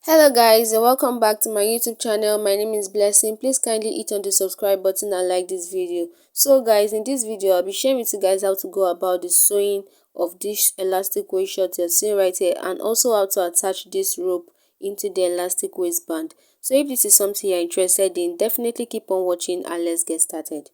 Hello guys and welcome back to my YouTube channel. My name is Blessing. Please kindly hit on the subscribe button and like this video. So guys, in this video I'll be sharing with you guys how to go about the sewing of this elastic waist short you're seeing right here, and also how to attach this rope into the elastic waistband. So if this is something you're interested in, definitely keep on watching and let's get started.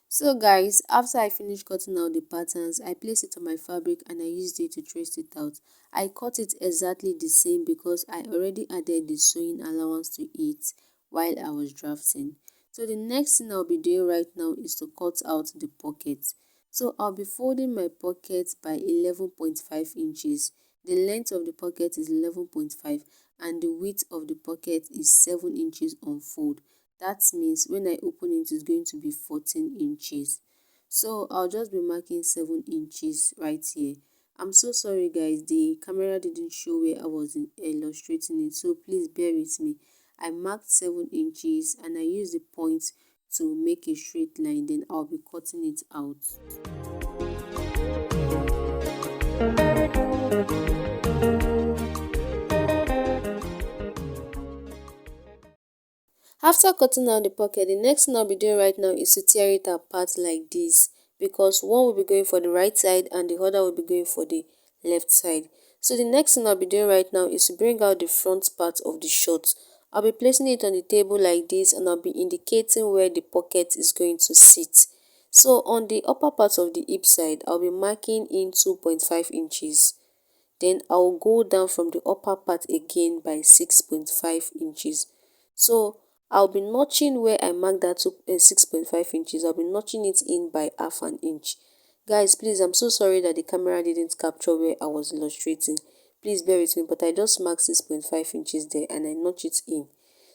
So guys, after I finished cutting out the patterns, I placed it on my fabric and I used it to trace it out. I cut it exactly the same because I already added the sewing allowance to it while I was drafting. So the next thing I'll be doing right now is to cut out the pocket. So I'll be folding my pocket by 11.5 inches. The length of the pocket is 11.5 and the width of the pocket is 7 inches on fold. That means when I open it, it's going to be 14 inches. So I'll just be marking 7 inches right here. I'm so sorry guys, the camera didn't show where I was illustrating it, so please bear with me. I marked 7 inches and I used the point to make a straight line, then I'll be cutting it out. After cutting out the pocket, the next thing I'll be doing right now is to tear it apart like this, because one will be going for the right side and the other will be going for the left side. So the next thing I'll be doing right now is to bring out the front part of the short. I'll be placing it on the table like this and I'll be indicating where the pocket is going to sit. So on the upper part of the hip side, I'll be marking in 2.5 inches. Then I'll go down from the upper part again by 6.5 inches. So I'll be notching where I marked that 6.5 inches. I'll be notching it in by half an inch. Guys, please, I'm so sorry that the camera didn't capture where I was illustrating. Please bear with me, but I just marked 6.5 inches there and I notch it in.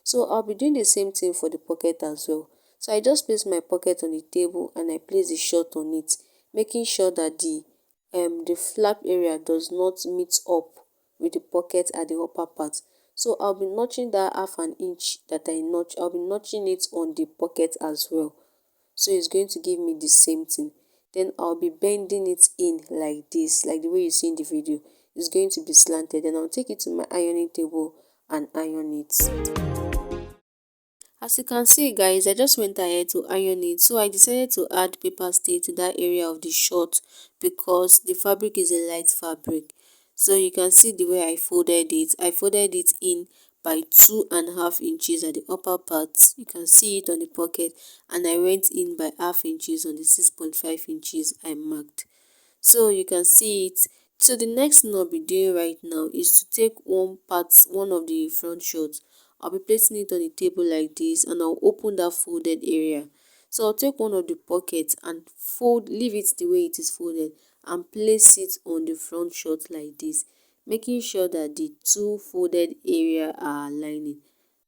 So I'll be doing the same thing for the pocket as well. So I just place my pocket on the table and I place the short on it, making sure that the flap area does not meet up with the pocket at the upper part. So I'll be notching that half an inch that I notch, I'll be notching it on the pocket as well. So it's going to give me the same thing. Then I'll be bending it in like this, like the way you see in the video. It's going to be slanted. Then I'll take it to my ironing table and iron it. As you can see guys, I just went ahead to iron it, so I decided to add paper stay to that area of the short because the fabric is a light fabric. So you can see the way I folded it. I folded it in by 2.5 inches at the upper part. You can see it on the pocket, and I went in by half inches on the 6.5 inches I marked. So you can see it. So the next thing I'll be doing right now is to take one of the front shorts. I'll be placing it on the table like this and I'll open that folded area. So I'll take one of the pockets and leave it the way it is folded and place it on the front short like this, making sure that the two folded area are aligning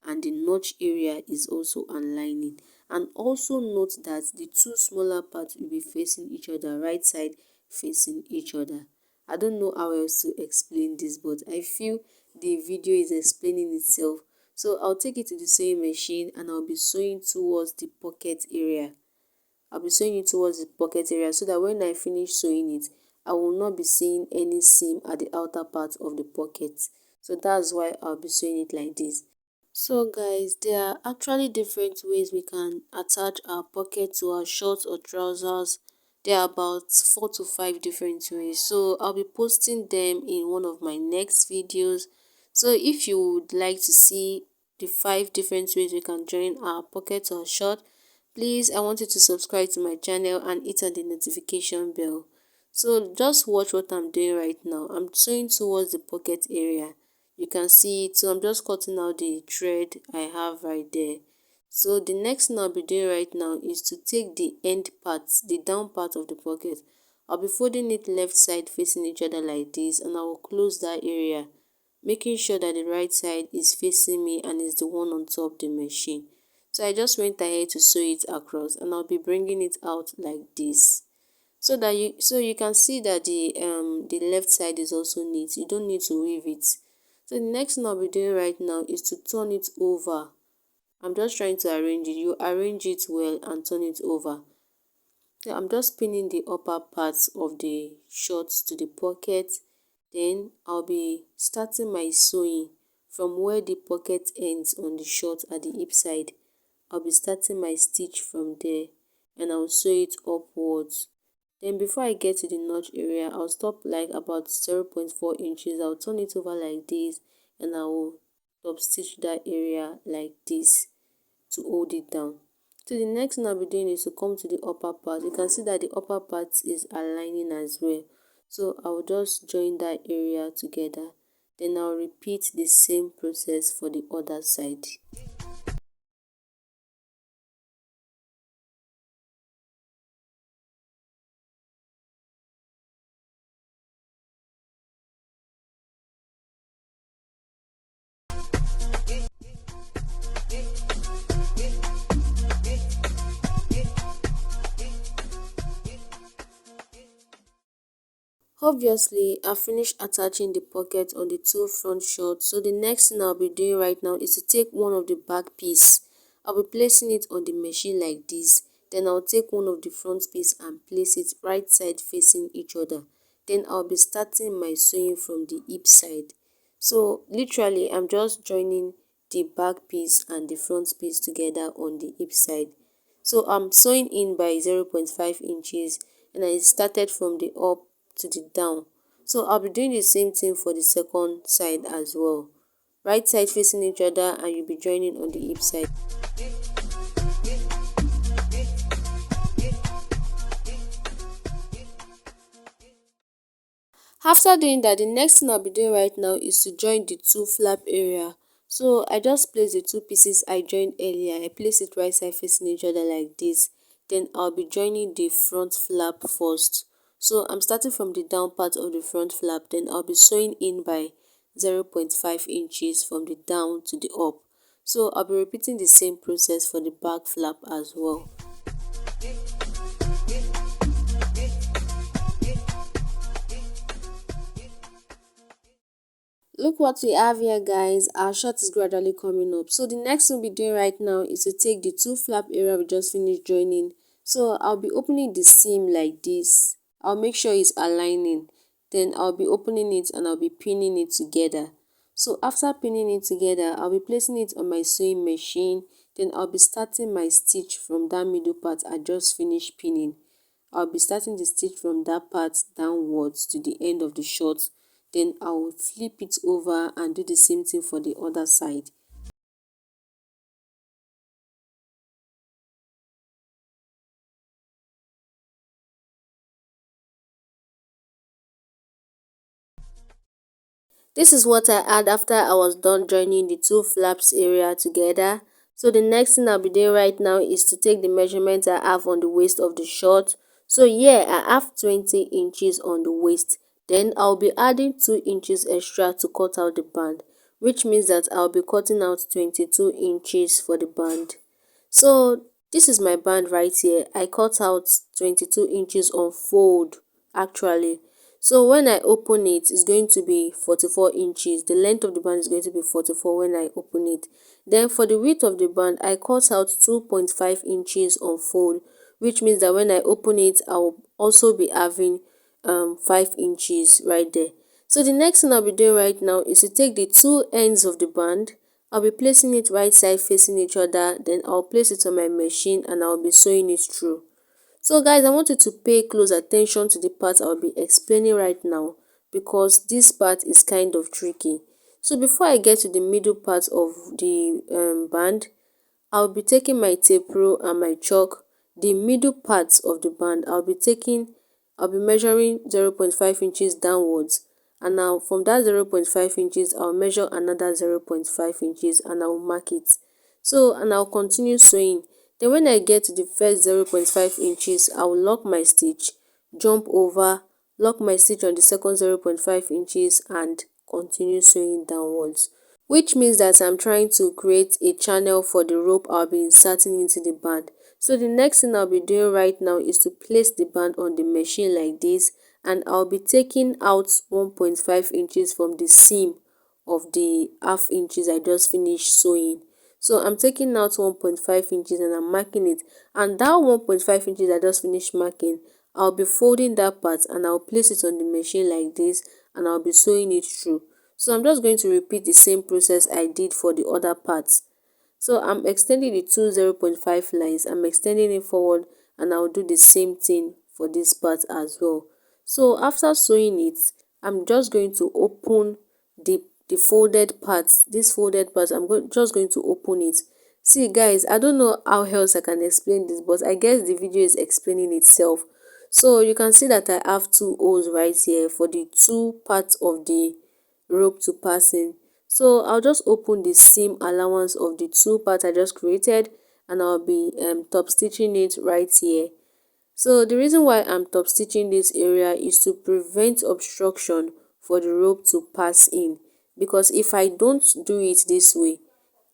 and the notch area is also aligning. And also note that the two smaller parts will be facing each other, right side facing each other. I don't know how else to explain this, but I feel the video is explaining itself. So I'll take it to the sewing machine and I'll be sewing towards the pocket area. I'll be sewing it towards the pocket area so that when I finish sewing it, I will not be seeing any seam at the outer part of the pocket. So that's why I'll be sewing it like this. So guys, there are actually different ways we can attach our pocket to our shorts or trousers. There are about 4 to 5 different ways. So I'll be posting them in one of my next videos. So if you would like to see the 5 different ways we can join our pocket or short, please, I want you to subscribe to my channel and hit on the notification bell. So just watch what I'm doing right now. I'm sewing towards the pocket area. You can see it, so I'm just cutting out the thread I have right there. So the next thing I'll be doing right now is to take the end part, the down part of the pocket. I'll be folding it left side facing each other like this, and I will close that area, making sure that the right side is facing me and is the one on top the machine. So I just went ahead to sew it across and I'll be bringing it out like this, so you can see that the left side is also neat. You don't need to weave it. So the next thing I'll be doing right now is to turn it over. I'm just trying to arrange it. You arrange it well and turn it over. So I'm just pinning the upper parts of the shorts to the pocket, Then I'll be starting my sewing from where the pocket ends on the short at the hip side. I'll be starting my stitch from there and I'll sew it upwards. Then before I get to the notch area, I'll stop like about 0.4 inches. I'll turn it over like this and I will top stitch that area like this to hold it down. So the next thing I'll be doing is to come to the upper part. You can see that the upper part is aligning as well. So I'll just join that area together. Then I'll repeat the same process for the other side. Obviously, I finished attaching the pocket on the two front shorts, so the next thing I'll be doing right now is to take one of the back piece. I'll be placing it on the machine like this. Then I'll take one of the front piece and place it right side facing each other. Then I'll be starting my sewing from the hip side. So literally, I'm just joining the back piece and the front piece together on the hip side. So I'm sewing in by 0.5 inches and I started from the up to the down. So I'll be doing the same thing for the second side as well. Right side facing each other and you'll be joining on the hip side. After doing that, the next thing I'll be doing right now is to join the two flap area. So I just place the two pieces I joined earlier. I place it right side facing each other like this. Then I'll be joining the front flap first. So I'm starting from the down part of the front flap. Then I'll be sewing in by 0.5 inches from the down to the up. So I'll be repeating the same process for the back flap as well. Look what we have here, guys. Our shot is gradually coming up. So the next thing we'll be doing right now is to take the two flap area we just finished joining. So I'll be opening the seam like this. I'll make sure it's aligning. Then I'll be opening it and I'll be pinning it together. So after pinning it together, I'll be placing it on my sewing machine. Then I'll be starting my stitch from that middle part I just finished pinning. I'll be starting the stitch from that part downwards to the end of the short. Then I will flip it over and do the same thing for the other side. This is what I had after I was done joining the two flaps area together. So the next thing I'll be doing right now is to take the measurement I have on the waist of the short. So here I have 20 inches on the waist. Then I'll be adding 2 inches extra to cut out the band, which means that I'll be cutting out 22 inches for the band. So this is my band right here. I cut out 22 inches on fold actually. So when I open it, it's going to be 44 inches. The length of the band is going to be 44 when I open it. Then for the width of the band, I cut out 2.5 inches on fold, which means that when I open it, I'll also be having 5 inches right there. So the next thing I'll be doing right now is to take the two ends of the band. I'll be placing it right side facing each other. Then I'll place it on my machine and I'll be sewing it through. So guys, I want you to pay close attention to the part I'll be explaining right now because this part is kind of tricky. So before I get to the middle part of the band, I'll be taking my tape rule and my chalk. The middle parts of the band, I'll be measuring 0.5 inches downwards. And now from that 0.5 inches, I'll measure another 0.5 inches and I'll mark it. So, and I'll continue sewing. Then when I get to the first 0.5 inches, I will lock my stitch, jump over, lock my stitch on the second 0.5 inches and continue sewing downwards, which means that I'm trying to create a channel for the rope I'll be inserting into the band. So the next thing I'll be doing right now is to place the band on the machine like this, and I'll be taking out 1.5 inches from the seam of the half inches I just finished sewing. So I'm taking out 1.5 inches and I'm marking it, and that 1.5 inches I just finished marking, I'll be folding that part and I'll place it on the machine like this and I'll be sewing it through. So I'm just going to repeat the same process I did for the other parts. So I'm extending the two 0.5 lines, I'm extending it forward, and I'll do the same thing for this part as well. So after sewing it, I'm just going to open the folded parts. This folded part, just going to open it. See guys, I don't know how else I can explain this, but I guess the video is explaining itself. So you can see that I have two holes right here for the two parts of the rope to pass in. So I'll just open the seam allowance of the two parts I just created, and I'll be top stitching it right here. So the reason why I'm top stitching this area is to prevent obstruction for the rope to pass in, because if I don't do it this way,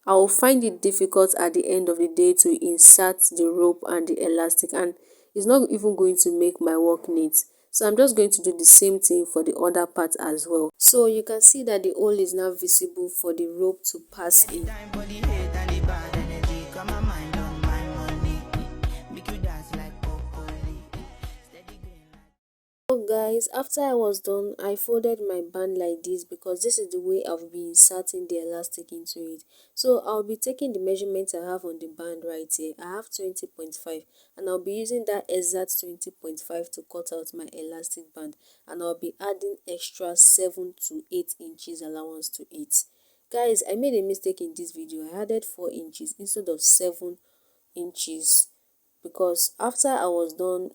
I will find it difficult at the end of the day to insert the rope and the elastic, and it's not even going to make my work neat. So I'm just going to do the same thing for the other part as well. So you can see that the hole is now visible for the rope to pass in. So guys, after I was done, I folded my band like this because this is the way I'll be inserting the elastic into it. So I'll be taking the measurement I have on the band right here. I have 20.5, and I'll be using that exact 20.5 to cut out my elastic band, and I'll be adding extra 7 to 8 inches allowance to it. Guys, I made a mistake in this video. I added 4 inches instead of 7 inches, because after I was done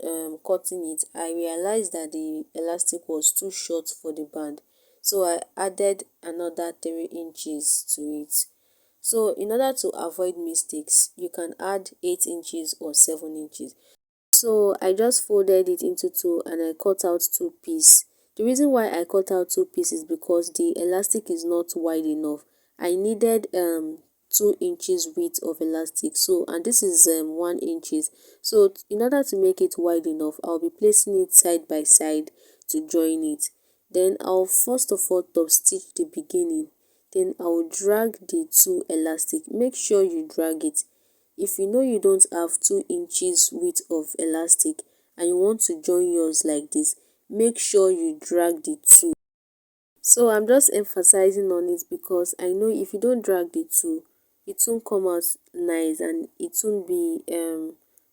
cutting it, I realized that the elastic was too short for the band, so I added another 3 inches to it. So in order to avoid mistakes, you can add 8 inches or 7 inches. So I just folded it into two and I cut out two pieces. The reason why I cut out two pieces is because the elastic is not wide enough. I needed 2 inches width of elastic, so, and this is 1 inches. So in order to make it wide enough, I'll be placing it side by side to join it. Then I'll first of all top stitch the beginning, then I'll drag the two elastic. Make sure you drag it. If you know you don't have 2 inches width of elastic and you want to join yours like this, make sure you drag the two. So I'm just emphasizing on it because I know if you don't drag the two, it won't come out nice, and it won't be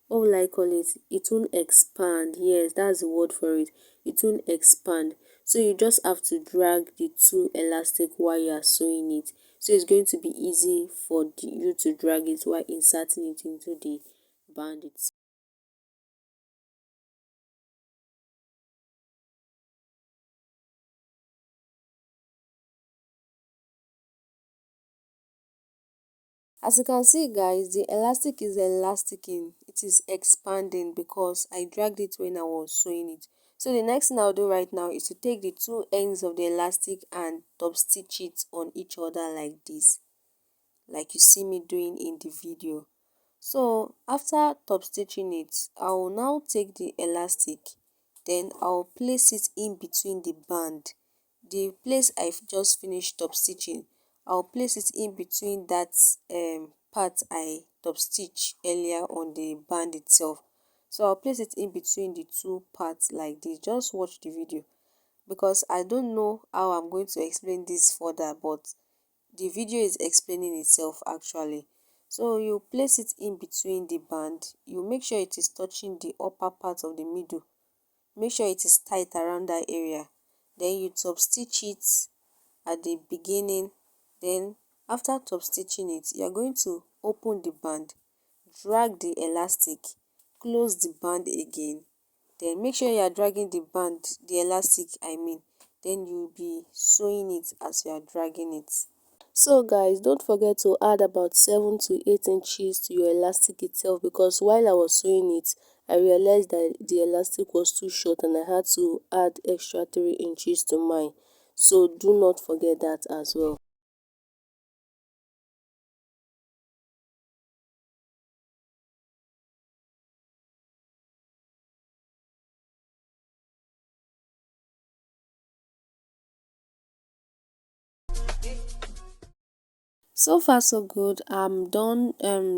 what will I call it? It won't expand. Yes, that's the word for it. It won't expand. So you just have to drag the two elastic while you are sewing it. So it's going to be easy for you to drag it while inserting it into the band itself. As you can see guys, the elastic is elasticing, it is expanding because I dragged it when I was sewing it. So the next thing I'll do right now is to take the two ends of the elastic and top stitch it on each other like this, like you see me doing in the video. So after top stitching it, I will now take the elastic, then I'll place it in between the band. The place I've just finished top stitching, I'll place it in between that part I top stitch earlier on the band itself. So I'll place it in between the two parts like this. Just watch the video because I don't know how I'm going to explain this further, but the video is explaining itself actually. So you place it in between the band, you make sure it is touching the upper part of the middle, make sure it is tight around that area, then you top stitch it at the beginning. Then after top stitching it, you are going to open the band, drag the elastic, close the band again, then make sure you are dragging the band, the elastic I mean, then you'll be sewing it as you are dragging it. So guys, don't forget to add about 7 to 8 inches to your elastic itself, because while I was sewing it, I realized that the elastic was too short and I had to add extra 3 inches to mine. So do not forget that as well. So far so good. I'm done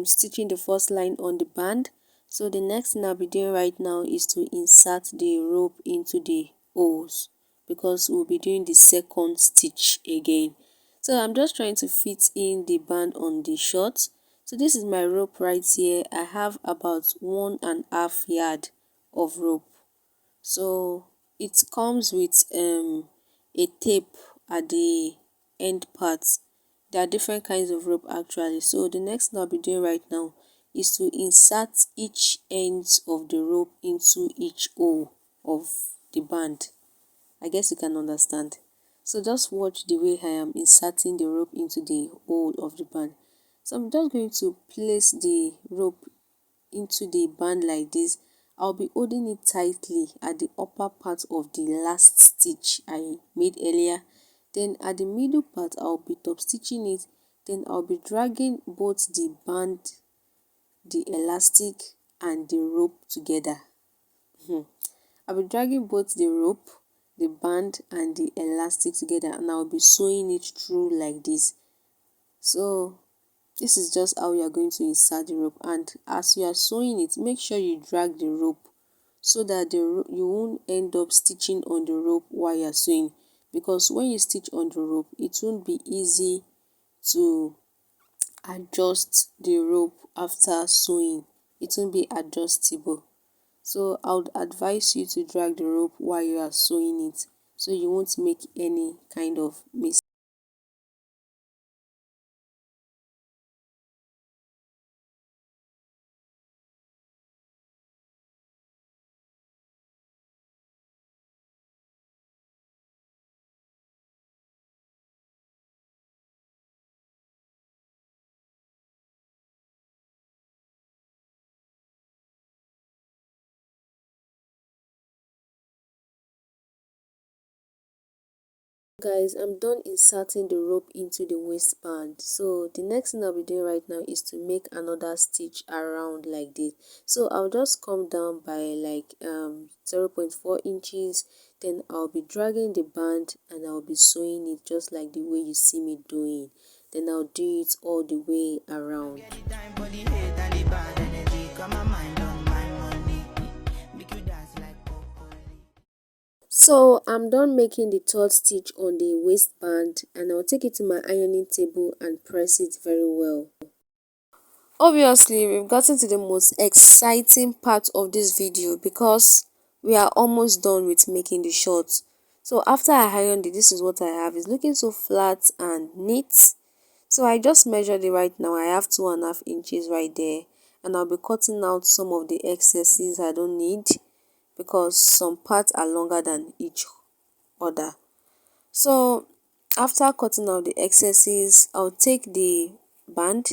stitching the first line on the band. So the next thing I'll be doing right now is to insert the rope into the holes, because we'll be doing the second stitch again. So I'm just trying to fit in the band on the short. So this is my rope right here. I have about 1.5 yard of rope. So it comes with a tape at the end parts. There are different kinds of rope actually. So the next thing I'll be doing right now is to insert each ends of the rope into each hole of the band. I guess you can understand. So just watch the way I am inserting the rope into the hole of the band. So I'm just going to place the rope into the band like this. I'll be holding it tightly at the upper part of the last stitch I made earlier. Then at the middle part, I'll be top stitching it. Then I'll be dragging both the band, the elastic and the rope together. I'll be dragging both the rope, the band and the elastic together, and I'll be sewing it through like this. So this is just how you are going to insert the rope, and as you are sewing it, make sure you drag the rope so that you won't end up stitching on the rope while you are sewing, because when you stitch on the rope it won't be easy to adjust the rope after sewing. It won't be adjustable. So I would advise you to drag the rope while you are sewing it so you won't make any kind of mistake. Guys, I'm done inserting the rope into the waistband. So the next thing I'll be doing right now is to make another stitch around like this. So I'll just come down by like 0.4 inches. Then I'll be dragging the band and I'll be sewing it just like the way you see me doing. Then I'll do it all the way around. So I'm done making the third stitch on the waistband, and I'll take it to my ironing table and press it very well. Obviously, we've gotten to the most exciting part of this video because we are almost done with making the shorts. So after I ironed it, this is what I have. It's looking so flat and neat. So I just measured it right now. I have 2.5 inches right there, and I'll be cutting out some of the excesses I don't need, because some parts are longer than each other. So after cutting out the excesses, I'll take the band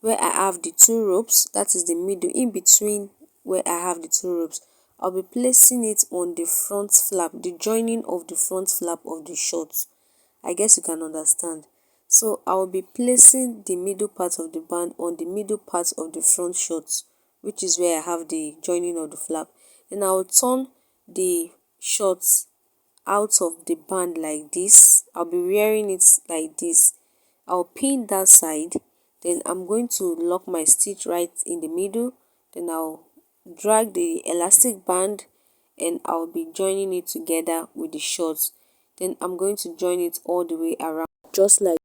where I have the two ropes, that is the middle, in between where I have the two ropes. I'll be placing it on the front flap, the joining of the front flap of the shorts. I guess you can understand. So I will be placing the middle part of the band on the middle part of the front shorts, which is where I have the joining of the flap. Then I will turn the shorts out of the band like this. I'll be wearing it like this. I'll pin that side. Then I'm going to lock my stitch right in the middle. Then I'll drag the elastic band and I'll be joining it together with the shorts. Then I'm going to join it all the way around, just like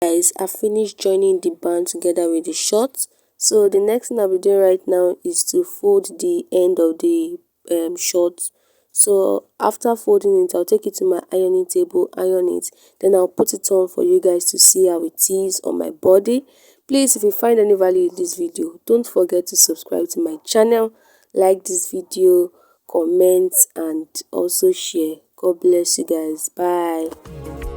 guys. I finished joining the band together with the shorts. So the next thing I'll be doing right now is to fold the end of the shorts. So after folding it, I'll take it to my ironing table, iron it, then I'll put it on for you guys to see how it is on my body. Please, if you find any value in this video, don't forget to subscribe to my channel, like this video, comment and also share. God bless you guys. Bye.